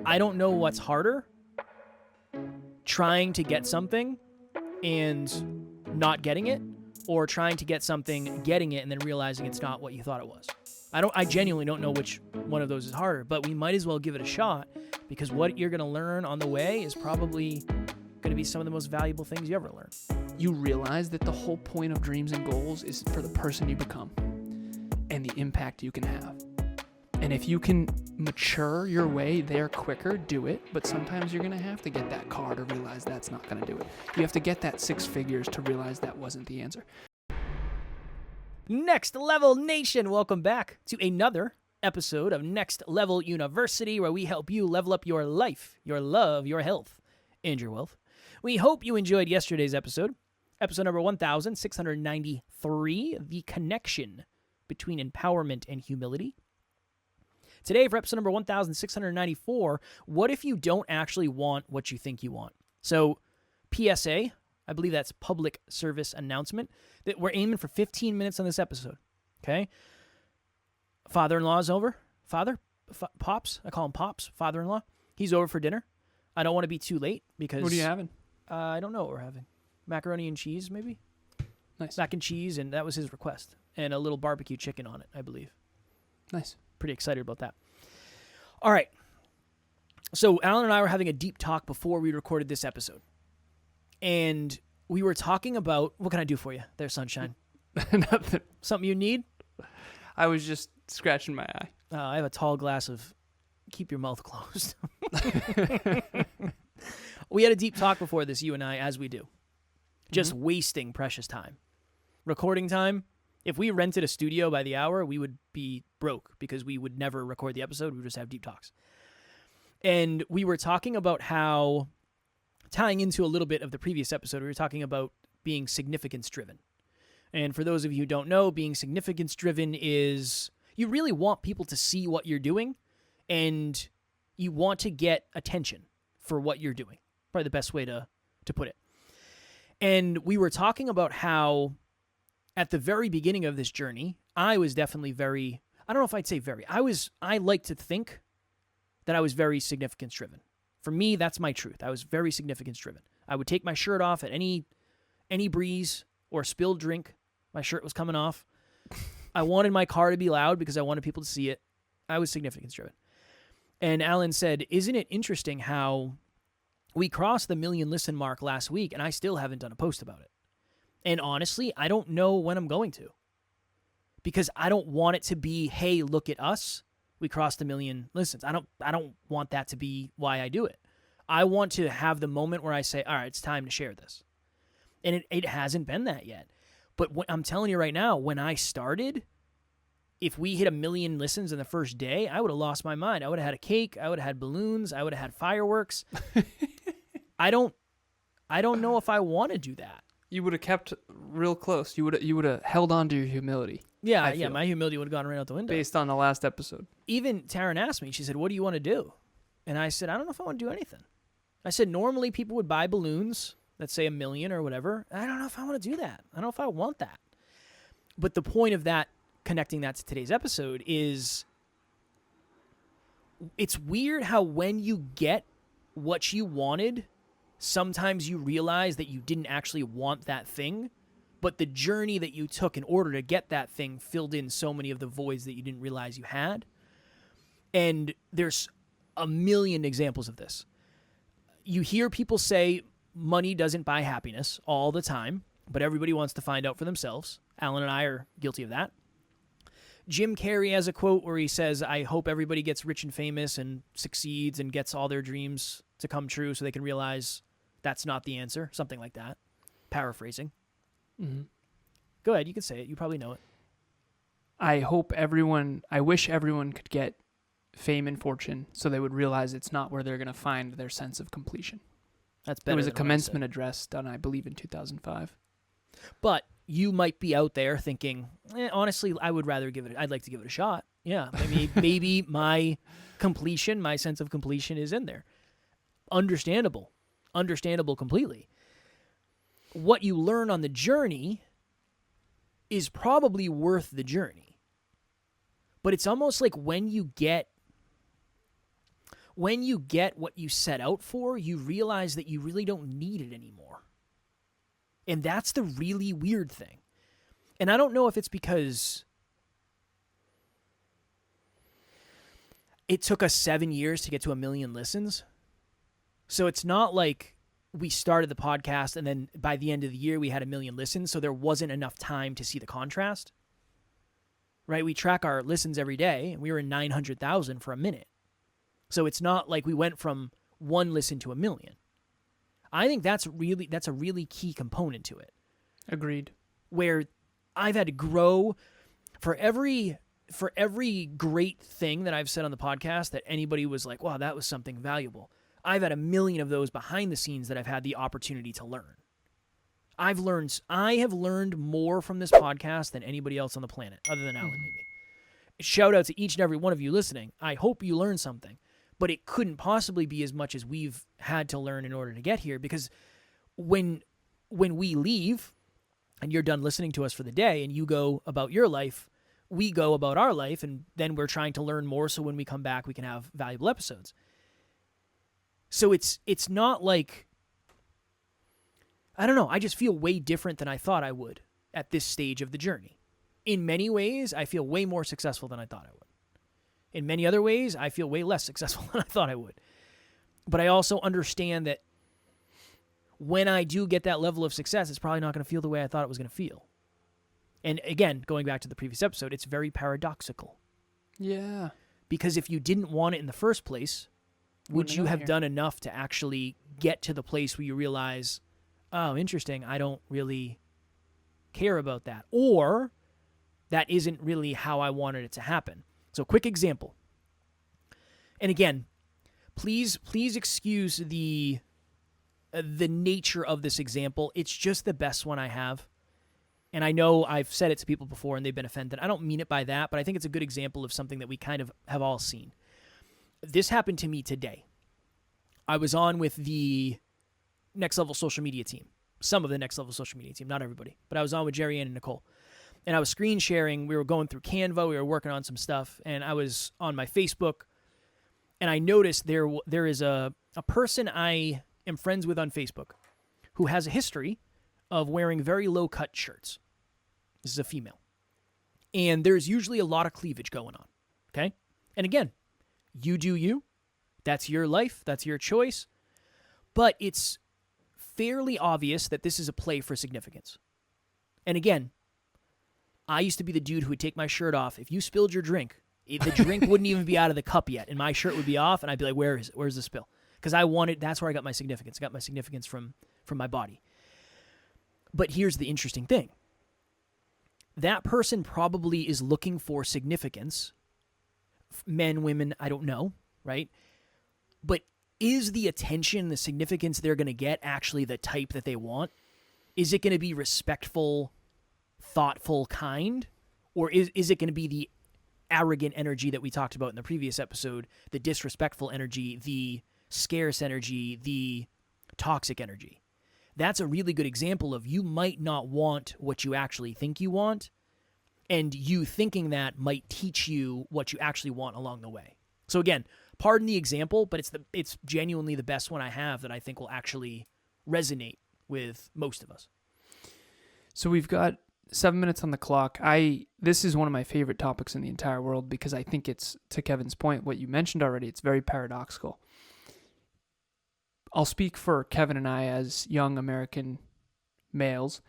I don't know what's harder, trying to get something and not getting it, or trying to get something, getting it, and then realizing it's not what you thought it was. I genuinely don't know which one of those is harder, but we might as well give it a shot, because what you're going to learn on the way is probably going to be some of the most valuable things you ever learn. You realize that the whole point of dreams and goals is for the person you become and the impact you can have. And if you can mature your way there quicker, do it. But sometimes you're going to have to get that car to realize that's not going to do it. You have to get that 6 figures to realize that wasn't the answer. Next Level Nation, welcome back to another episode of Next Level University, where we help you level up your life, your love, your health, and your wealth. We hope you enjoyed yesterday's episode number 1693, The Connection Between Empowerment and Humility. Today, for episode number 1694, what if you don't actually want what you think you want? So, PSA, I believe that's public service announcement, that we're aiming for 15 minutes on this episode, okay? Father-in-law's over. Pops, I call him Pops, father-in-law. He's over for dinner. I don't want to be too late because... What are you having? I don't know what we're having. Macaroni and cheese, maybe? Nice. Mac and cheese, and that was his request. And a little barbecue chicken on it, I believe. Nice. Pretty excited about that. All right. So Alan and I were having a deep talk before we recorded this episode. And we were talking about... What can I do for you there, Sunshine? Nothing. Something you need? I was just scratching my eye. I have a tall glass of... Keep your mouth closed. We had a deep talk before this, you and I, as we do. Just wasting precious time. Recording time. If we rented a studio by the hour, we would be broke because we would never record the episode. We would just have deep talks. And we were talking about how, tying into a little bit of the previous episode, we were talking about being significance-driven. And for those of you who don't know, being significance-driven is you really want people to see what you're doing, and you want to get attention for what you're doing. Probably the best way to put it. And we were talking about how at the very beginning of this journey, I was definitely very, I don't know if I'd say very, I like to think that I was very significance-driven. For me, that's my truth. I was very significance-driven. I would take my shirt off at any breeze or spilled drink. My shirt was coming off. I wanted my car to be loud because I wanted people to see it. I was significance-driven. And Alan said, isn't it interesting how we crossed the 1 million listen mark last week and I still haven't done a post about it? And honestly, I don't know when I'm going to. Because I don't want it to be, hey, look at us. We crossed 1 million listens. I don't want that to be why I do it. I want to have the moment where I say, all right, it's time to share this. And it hasn't been that yet. But I'm telling you right now, when I started, if we hit 1 million listens in the first day, I would have lost my mind. I would have had a cake. I would have had balloons. I would have had fireworks. I don't know if I want to do that. You would have kept real close. You would have held on to your humility. Yeah, my humility would have gone right out the window. Based on the last episode. Even Taryn asked me, she said, what do you want to do? And I said, I don't know if I want to do anything. I said, normally people would buy balloons, let's say 1 million or whatever. I don't know if I want to do that. I don't know if I want that. But the point of that, connecting that to today's episode, is it's weird how when you get what you wanted, sometimes you realize that you didn't actually want that thing, but the journey that you took in order to get that thing filled in so many of the voids that you didn't realize you had. And there's a million examples of this. You hear people say money doesn't buy happiness all the time, but everybody wants to find out for themselves. Alan and I are guilty of that. Jim Carrey has a quote where he says, I hope everybody gets rich and famous and succeeds and gets all their dreams to come true so they can realize that's not the answer. Something like that. Paraphrasing. Mm-hmm. Go ahead. You can say it. You probably know it. I wish everyone could get fame and fortune so they would realize it's not where they're going to find their sense of completion. That's better. It was a commencement address done, I believe, in 2005. But you might be out there thinking, honestly, I'd like to give it a shot. Yeah, maybe my completion, my sense of completion is in there. Understandable completely. What you learn on the journey is probably worth the journey. But it's almost like when you get when you get what you set out for, you realize that you really don't need it anymore. And that's the really weird thing. And I don't know if it's because it took us 7 years to get to 1 million listens. So it's not like we started the podcast and then by the end of the year we had 1 million listens, so there wasn't enough time to see the contrast. Right? We track our listens every day, and we were in 900,000 for a minute. So it's not like we went from 1 listen to 1 million. I think that's a really key component to it. Agreed. Where I've had to grow for every great thing that I've said on the podcast that anybody was like, wow, that was something valuable. I've had 1 million of those behind the scenes that I've had the opportunity to learn. I have learned more from this podcast than anybody else on the planet, other than Alan, maybe. Shout out to each and every one of you listening. I hope you learned something, but it couldn't possibly be as much as we've had to learn in order to get here, because when we leave and you're done listening to us for the day and you go about your life, we go about our life, and then we're trying to learn more so when we come back we can have valuable episodes. So it's not like, I don't know, I just feel way different than I thought I would at this stage of the journey. In many ways, I feel way more successful than I thought I would. In many other ways, I feel way less successful than I thought I would. But I also understand that when I do get that level of success, it's probably not going to feel the way I thought it was going to feel. And again, going back to the previous episode, it's very paradoxical. Yeah. Because if you didn't want it in the first place, would you have done enough to actually get to the place where you realize, oh, interesting, I don't really care about that. Or that isn't really how I wanted it to happen. So quick example. And again, please excuse the nature of this example. It's just the best one I have. And I know I've said it to people before and they've been offended. I don't mean it by that, but I think it's a good example of something that we kind of have all seen. This happened to me today. I was on with the Next Level social media team. Some of the Next Level social media team, not everybody. But I was on with Jerry Ann and Nicole. And I was screen sharing. We were going through Canva. We were working on some stuff. And I was on my Facebook. And I noticed there is a person I am friends with on Facebook who has a history of wearing very low-cut shirts. This is a female. And there's usually a lot of cleavage going on. Okay? And again, you do you. That's your life. That's your choice. But it's fairly obvious that this is a play for significance. And again, I used to be the dude who would take my shirt off. If you spilled your drink, the drink wouldn't even be out of the cup yet, and my shirt would be off, and I'd be like, where is it? Where's the spill? Because that's where I got my significance. I got my significance from my body. But here's the interesting thing. That person probably is looking for significance. Men, women, I don't know, right? But is the attention, the significance they're going to get actually the type that they want? Is it going to be respectful, thoughtful, kind? Or is it going to be the arrogant energy that we talked about in the previous episode, the disrespectful energy, the scarce energy, the toxic energy? That's a really good example of you might not want what you actually think you want, and you thinking that might teach you what you actually want along the way. So again, pardon the example, but it's genuinely the best one I have that I think will actually resonate with most of us. So we've got 7 minutes on the clock. This is one of my favorite topics in the entire world because I think it's, to Kevin's point, what you mentioned already, it's very paradoxical. I'll speak for Kevin and I as young American males.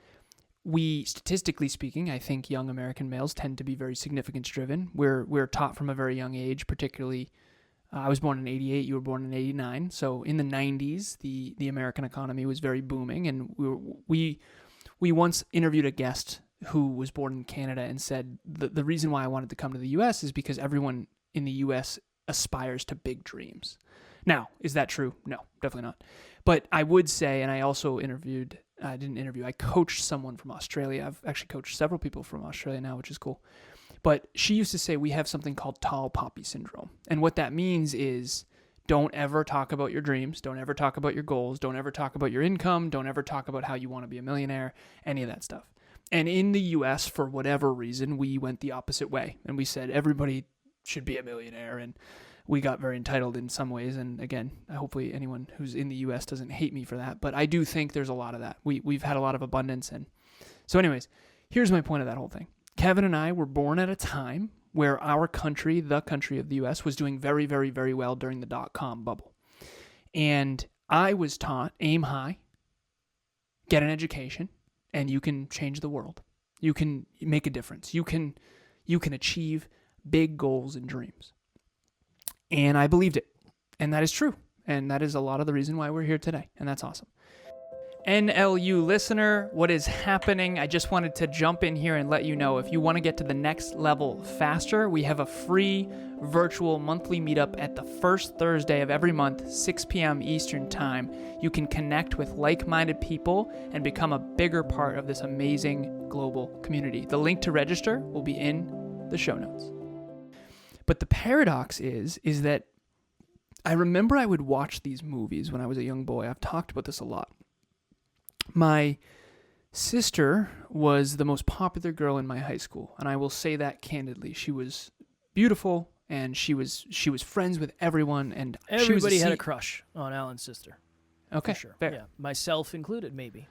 We, statistically speaking, I think young American males tend to be very significance-driven. We're taught from a very young age, particularly, I was born in 88, you were born in 89. So in the 90s, the American economy was very booming, and we once interviewed a guest who was born in Canada and said the reason why I wanted to come to the U.S. is because everyone in the U.S. aspires to big dreams. Now, is that true? No, definitely not. But I would say, and I also I coached someone from Australia. I've actually coached several people from Australia now, which is cool. But she used to say we have something called tall poppy syndrome. And what that means is don't ever talk about your dreams. Don't ever talk about your goals. Don't ever talk about your income. Don't ever talk about how you want to be a millionaire, any of that stuff. And in the U.S., for whatever reason, we went the opposite way. And we said everybody should be a millionaire. And we got very entitled in some ways. And again, hopefully anyone who's in the U.S. doesn't hate me for that. But I do think there's a lot of that. We've had a lot of abundance. And so anyways, here's my point of that whole thing. Kevin and I were born at a time where our country, the country of the U.S., was doing very, very, very well during the dot-com bubble. And I was taught, aim high, get an education, and you can change the world. You can make a difference. You can achieve big goals and dreams. And I believed it. And that is true. And that is a lot of the reason why we're here today. And that's awesome. NLU listener, what is happening? I just wanted to jump in here and let you know, if you want to get to the next level faster, we have a free virtual monthly meetup at the first Thursday of every month, 6 p.m. Eastern Time. You can connect with like-minded people and become a bigger part of this amazing global community. The link to register will be in the show notes. But the paradox is that I remember I would watch these movies when I was a young boy. I've talked about this a lot. My sister was the most popular girl in my high school, and I will say that candidly. She was beautiful, and she was friends with everyone, and everybody had a crush on Alan's sister. Okay, for sure. Fair. Yeah, myself included, maybe.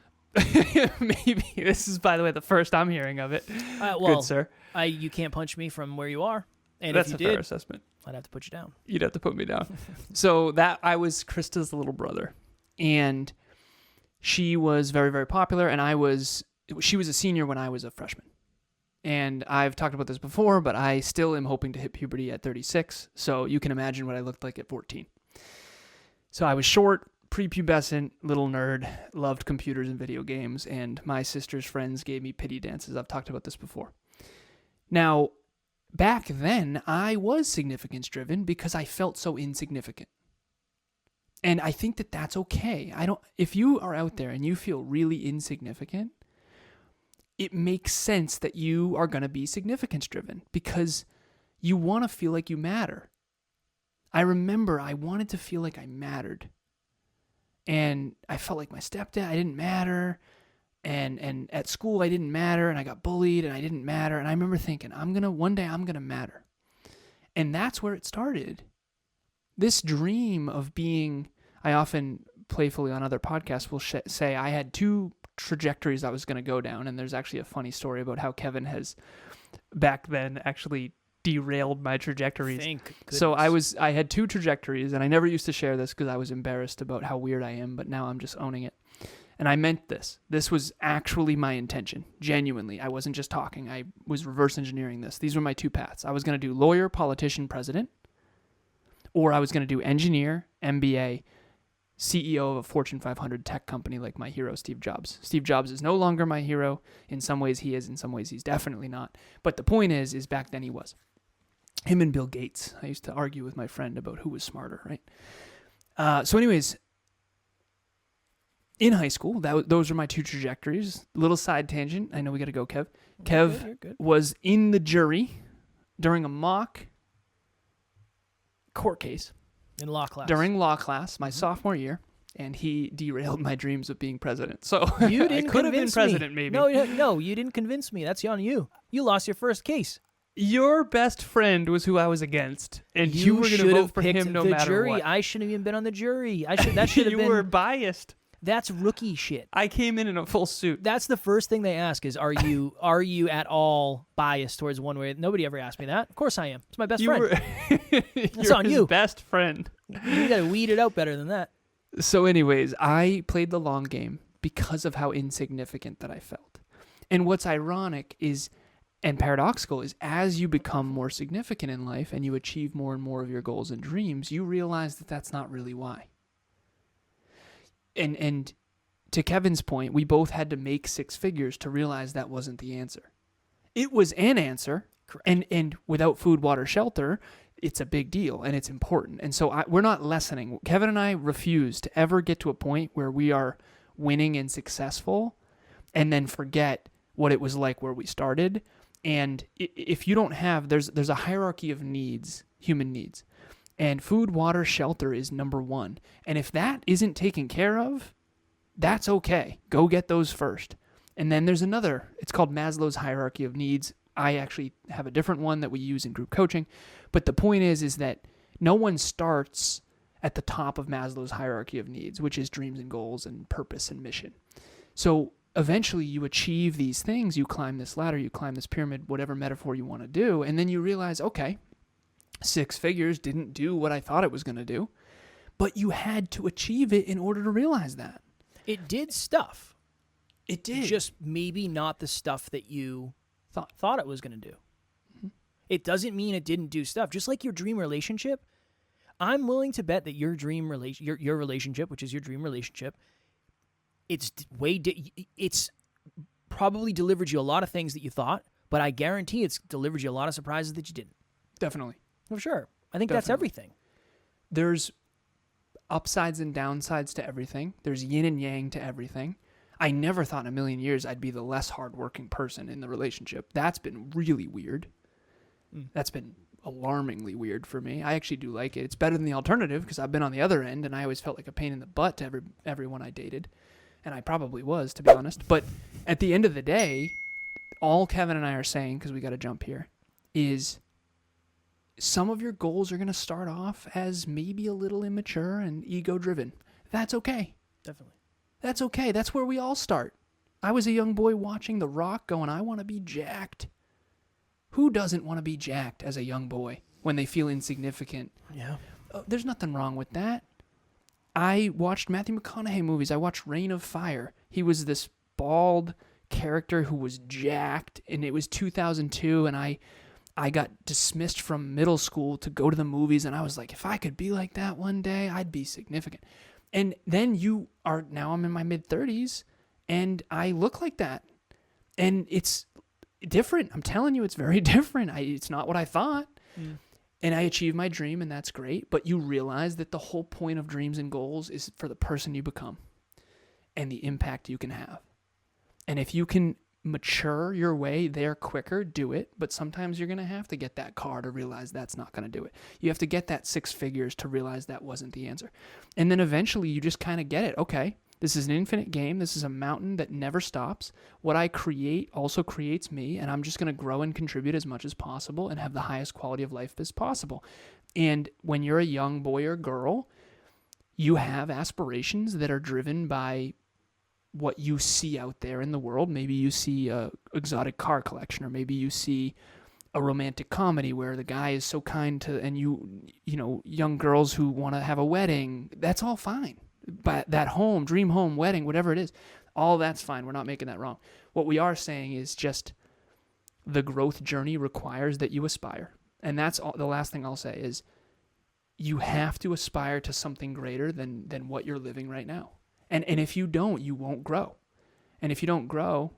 Maybe. This is, by the way, the first I'm hearing of it. Well, good sir. You can't punch me from where you are, and that's if a you fair did, assessment. I'd have to put you down. You'd have to put me down. So that I was Krista's little brother, and she was very, very popular, and she was a senior when I was a freshman. And I've talked about this before, but I still am hoping to hit puberty at 36, so you can imagine what I looked like at 14. So I was short, prepubescent, little nerd, loved computers and video games, and my sister's friends gave me pity dances. I've talked about this before. Now, back then, I was significance-driven because I felt so insignificant. And I think that that's okay. If you are out there and you feel really insignificant, it makes sense that you are going to be significance driven because you want to feel like you matter. I remember I wanted to feel like I mattered. And I felt like my stepdad, I didn't matter. And at school I didn't matter, and I got bullied and I didn't matter. And I remember thinking, one day I'm going to matter. And that's where it started. This dream of being, I often playfully on other podcasts will say I had two trajectories I was going to go down, and there's actually a funny story about how Kevin has back then actually derailed my trajectories. Thank goodness. So I had two trajectories, and I never used to share this because I was embarrassed about how weird I am, but now I'm just owning it. And I meant this. This was actually my intention. Genuinely. I wasn't just talking. I was reverse engineering this. These were my two paths. I was going to do lawyer, politician, president, or I was going to do engineer, MBA, CEO of a Fortune 500 tech company like my hero, Steve Jobs. Steve Jobs is no longer my hero. In some ways he is, in some ways he's definitely not. But the point is back then he was. Him and Bill Gates. I used to argue with my friend about who was smarter, right? So anyways, in high school, those were my two trajectories. Little side tangent. I know we got to go, Kev. Kev good. was in the jury during a mock court case. In law class. During law class, my sophomore year, and he derailed my dreams of being president. So you didn't I could have been convince president, me. maybe. No, you didn't convince me. That's on you. You lost your first case. Your best friend was who I was against, and you were going to vote for him no matter jury. what. I shouldn't have even been on the jury. That should have you been. You were biased. That's rookie shit. I came in a full suit. That's the first thing they ask is, are you at all biased towards one way? Nobody ever asked me that. Of course I am. It's my best friend. It's on you. Best friend. You got to weed it out better than that. So anyways, I played the long game because of how insignificant that I felt. And what's ironic is, and paradoxical, is as you become more significant in life and you achieve more and more of your goals and dreams, you realize that that's not really why. And to Kevin's point, we both had to make six figures to realize that wasn't the answer. It was an answer, correct. And without food, water, shelter, it's a big deal and it's important. And so we're not lessening. Kevin and I refuse to ever get to a point where we are winning and successful and then forget what it was like where we started. And if you don't have, there's a hierarchy of needs, human needs. And food, water, shelter is number one. And if that isn't taken care of, that's okay. Go get those first. And then there's another, it's called Maslow's hierarchy of needs. I actually have a different one that we use in group coaching. But the point is that No one starts at the top of Maslow's hierarchy of needs, which is dreams and goals and purpose and mission. So eventually you achieve these things, you climb this ladder, you climb this pyramid, whatever metaphor you want to do, and then you realize, okay, 6 figures didn't do what I thought it was going to do, but you had to achieve it in order to realize that. It did stuff. It did. Just maybe not the stuff that you thought it was going to do. Mm-hmm. It doesn't mean it didn't do stuff. Just like your dream relationship, I'm willing to bet that your dream your relationship, which is your dream relationship, it's probably delivered you a lot of things that you thought, but I guarantee it's delivered you a lot of surprises that you didn't. Definitely. For sure. I think that's everything. There's upsides and downsides to everything. There's yin and yang to everything. I never thought in a million years I'd be the less hardworking person in the relationship. That's been really weird. That's been alarmingly weird for me. I actually do like it. It's better than the alternative because I've been on the other end and I always felt like a pain in the butt to everyone I dated. And I probably was, to be honest. But at the end of the day, all Kevin and I are saying, because we got to jump here, is some of your goals are going to start off as maybe a little immature and ego-driven. That's okay. Definitely. That's okay. That's where we all start. I was a young boy watching The Rock going, I want to be jacked. Who doesn't want to be jacked as a young boy when they feel insignificant? Yeah. There's nothing wrong with that. I watched Matthew McConaughey movies. I watched Reign of Fire. He was this bald character who was jacked, and it was 2002, and I got dismissed from middle school to go to the movies, and I was like, if I could be like that one day, I'd be significant. And then now I'm in my mid-30s, and I look like that. And it's different. I'm telling you, it's very different. It's not what I thought. And I achieved my dream, and that's great. But you realize that the whole point of dreams and goals is for the person you become and the impact you can have. And if you can mature your way there quicker, do it. But sometimes you're going to have to get that car to realize that's not going to do it. You have to get that 6 figures to realize that wasn't the answer. And then eventually you just kind of get it. Okay, this is an infinite game. This is a mountain that never stops. What I create also creates me, and I'm just going to grow and contribute as much as possible and have the highest quality of life as possible. And when you're a young boy or girl, you have aspirations that are driven by what you see out there in the world. Maybe you see a exotic car collection, or maybe you see a romantic comedy where the guy is so kind to, and you know, young girls who want to have a wedding. That's all fine. But that home, dream home, wedding, whatever it is, all that's fine. We're not making that wrong. What we are saying is just the growth journey requires that you aspire. And that's all, the last thing I'll say is you have to aspire to something greater than what you're living right now. And if you don't, you won't grow. And if you don't grow,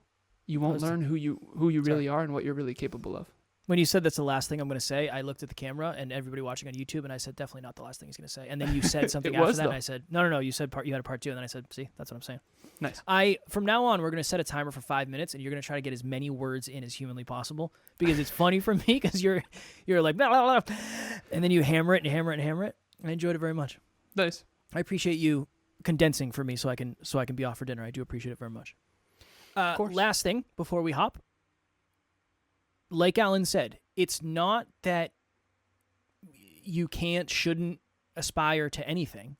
you won't learn who you really are and what you're really capable of. When you said that's the last thing I'm going to say, I looked at the camera and everybody watching on YouTube, and I said, definitely not the last thing he's going to say. And then you said something after that, and I said, no, you said you had a part 2, and then I said, see, that's what I'm saying. Nice. From now on, we're going to set a timer for 5 minutes, and you're going to try to get as many words in as humanly possible, because it's funny for me, because you're like, blah, blah, blah, and then you hammer it and hammer it and hammer it. I enjoyed it very much. Nice. I appreciate you condensing for me so I can be off for dinner. I do appreciate it very much. Of course. Last thing before we hop. Like Alan said, it's not that you shouldn't aspire to anything.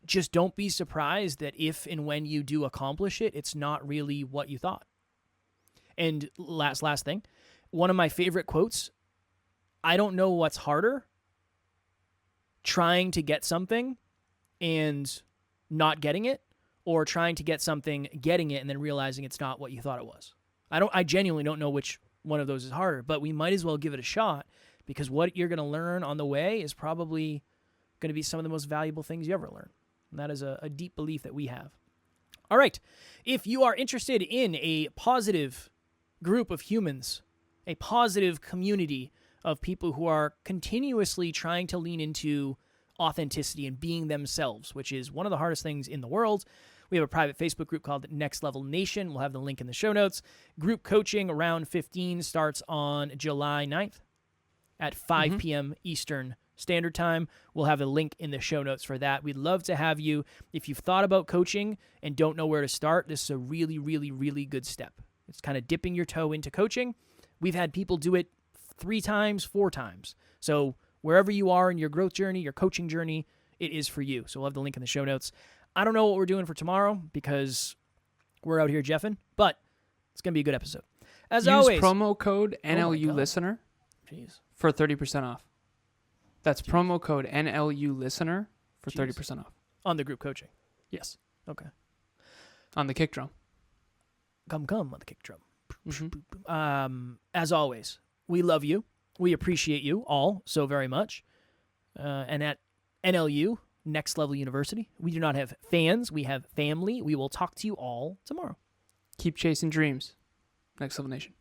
Just don't be surprised that if and when you do accomplish it, it's not really what you thought. And last thing, one of my favorite quotes, I don't know what's harder, trying to get something and not getting it, or trying to get something, getting it, and then realizing it's not what you thought it was. I genuinely don't know which one of those is harder, but we might as well give it a shot, because what you're going to learn on the way is probably going to be some of the most valuable things you ever learn. And that is a deep belief that we have. All right. If you are interested in a positive group of humans, a positive community of people who are continuously trying to lean into authenticity and being themselves, which is one of the hardest things in the world, we have a private Facebook group called Next Level Nation. We'll have the link in the show notes. Group coaching around 15 starts on July 9th at 5 p.m. Eastern Standard Time. We'll have a link in the show notes for that. We'd love to have you. If you've thought about coaching and don't know where to start, this is a really, really, really good step. It's kind of dipping your toe into coaching. We've had people do it 3 times, 4 times. So Wherever you are in your growth journey, your coaching journey, it is for you. So we'll have the link in the show notes. I don't know what we're doing for tomorrow because we're out here jeffing, but it's going to be a good episode. As Use always, promo code Oh my NLU God. listener Jeez. for 30% off. That's promo code NLU listener for 30% off. On the group coaching. Yes. Okay. On the kick drum. Come on the kick drum. Mhm. As always, we love you. We appreciate you all so very much. And at NLU, Next Level University, we do not have fans. We have family. We will talk to you all tomorrow. Keep chasing dreams. Next Level Nation.